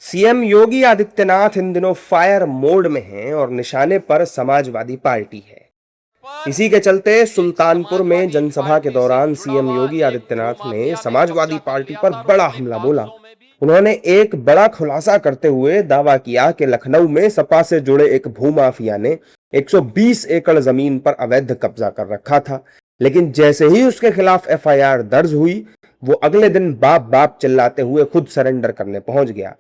CM Yogi Adityanath इन दिनों fire mode में हैं और निशाने पर समाजवादी पार्टी है। इसी के चलते सुल्तानपुर में जनसभा के दौरान सीएम योगी आदित्यनाथ ने समाजवादी पार्टी पर बड़ा हमला बोला। उन्होंने एक बड़ा खुलासा करते हुए दावा किया कि लखनऊ में सपा से जुड़े एक भूमाफिया ने 120 एकड़ जमीन पर अवैध कब्जा कर रखा था, लेकिन जैसे ही उसके खिलाफ एफआईआर दर्ज हुई, वो अगले दिन बाप बाप चिल्लाते हुए खुद सरेंडर करने पहुंच गया।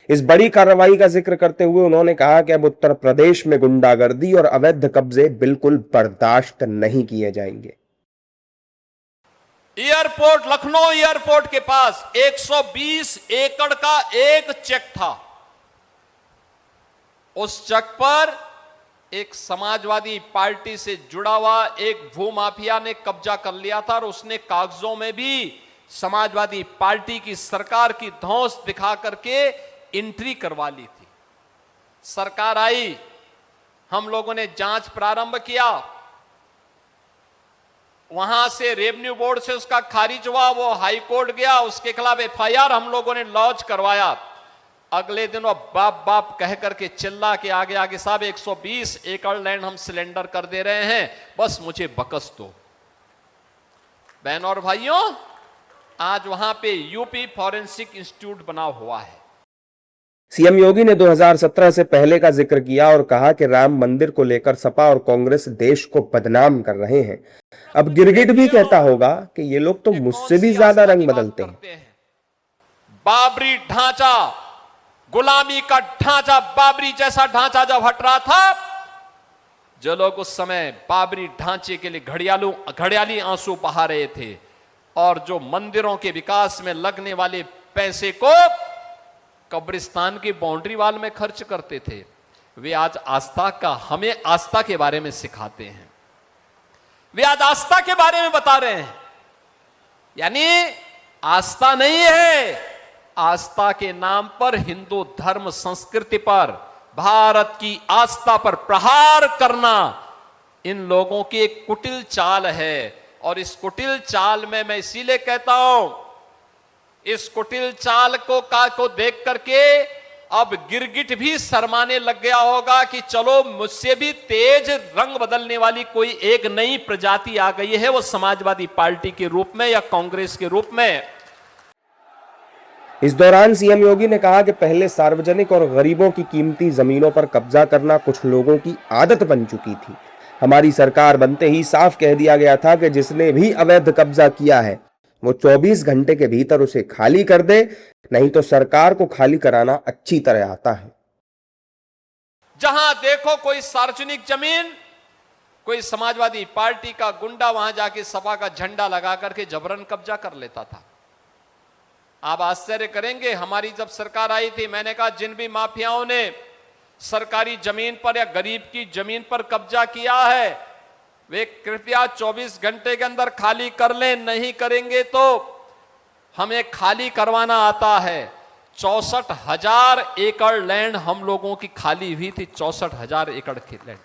इस बड़ी कार्रवाई का जिक्र करते हुए उन्होंने कहा कि अब उत्तर प्रदेश में गुंडागर्दी और अवैध कब्जे बिल्कुल बर्दाश्त नहीं किए जाएंगे। एयरपोर्ट, लखनऊ एयरपोर्ट के पास 120 एकड़ का एक चेक था। उस चेक पर एक समाजवादी पार्टी से जुड़ा हुआ एक भूमाफिया ने कब्जा कर लिया था और उसने कागजों में भी समाजवादी पार्टी की सरकार की धौंस दिखा करके एंट्री करवा ली थी। सरकार आई, हम लोगों ने जांच प्रारंभ किया, वहां से रेवेन्यू बोर्ड से उसका खारिज हुआ, वो हाई कोर्ट गया, उसके खिलाफ एफआईआर हम लोगों ने लॉन्च करवाया। अगले दिन वो बाप बाप कह करके चिल्ला के आगे आगे साहब 120 एकड़ लैंड हम सिलेंडर कर दे रहे हैं, बस मुझे बकस दो। बहन और भाइयों, आज वहां पे यूपी फॉरेंसिक इंस्टीट्यूट बना हुआ है। सीएम योगी ने 2017 से पहले का जिक्र किया और कहा कि राम मंदिर को लेकर सपा और कांग्रेस देश को बदनाम कर रहे हैं। अब गिरगिट भी कहता होगा कि ये लोग तो मुझसे भी ज्यादा रंग बदलते हैं। बाबरी ढांचा, गुलामी का ढांचा, बाबरी जैसा ढांचा जब हट रहा था, जो लोग उस समय बाबरी ढांचे के लिए घड़ियाली आंसू बहा रहे थे और जो मंदिरों के विकास में लगने वाले पैसे को कब्रिस्तान की बाउंड्री वाल में खर्च करते थे, वे आज हमें आस्था के बारे में सिखाते हैं। वे आज आस्था के बारे में बता रहे हैं। यानी आस्था नहीं है, आस्था के नाम पर हिंदू धर्म संस्कृति पर, भारत की आस्था पर प्रहार करना इन लोगों की एक कुटिल चाल है। और इस कुटिल चाल में मैं इसीलिए कहता हूं, इस कुटिल चाल को देख करके अब गिरगिट भी शर्माने लग गया होगा कि चलो मुझसे भी तेज रंग बदलने वाली कोई एक नई प्रजाति आ गई है, वो समाजवादी पार्टी के रूप में या कांग्रेस के रूप में। इस दौरान सीएम योगी ने कहा कि पहले सार्वजनिक और गरीबों की कीमती जमीनों पर कब्जा करना कुछ लोगों की आदत बन चुकी थी। हमारी सरकार बनते ही साफ कह दिया गया था कि जिसने भी अवैध कब्जा किया है वो 24 घंटे के भीतर उसे खाली कर दे, नहीं तो सरकार को खाली कराना अच्छी तरह आता है। जहां देखो कोई सार्वजनिक जमीन, कोई समाजवादी पार्टी का गुंडा वहां जाके सपा का झंडा लगा करके जबरन कब्जा कर लेता था। आप आश्चर्य करेंगे, हमारी जब सरकार आई थी, मैंने कहा जिन भी माफियाओं ने सरकारी जमीन पर या गरीब की जमीन पर कब्जा किया है, वे कृपया 24 घंटे के अंदर खाली कर लें, नहीं करेंगे तो हमें खाली करवाना आता है। 64,000 एकड़ लैंड हम लोगों की खाली हुई थी, 64,000 एकड़ की लैंड।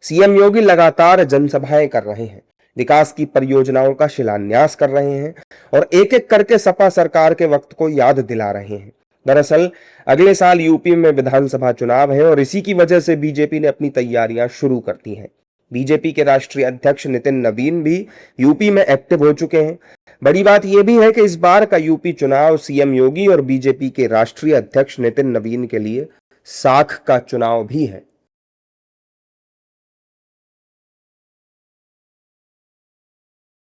सीएम योगी लगातार जनसभाएं कर रहे हैं, विकास की परियोजनाओं का शिलान्यास कर रहे हैं और एक एक करके सपा सरकार के वक्त को याद दिला रहे हैं। दरअसल अगले साल यूपी में विधानसभा चुनाव है और इसी की वजह से बीजेपी ने अपनी तैयारियां शुरू कर दी हैं। बीजेपी के राष्ट्रीय अध्यक्ष नितिन नवीन भी यूपी में एक्टिव हो चुके हैं। बड़ी बात यह भी है कि इस बार का यूपी चुनाव सीएम योगी और बीजेपी के राष्ट्रीय अध्यक्ष नितिन नवीन के लिए साख का चुनाव भी है।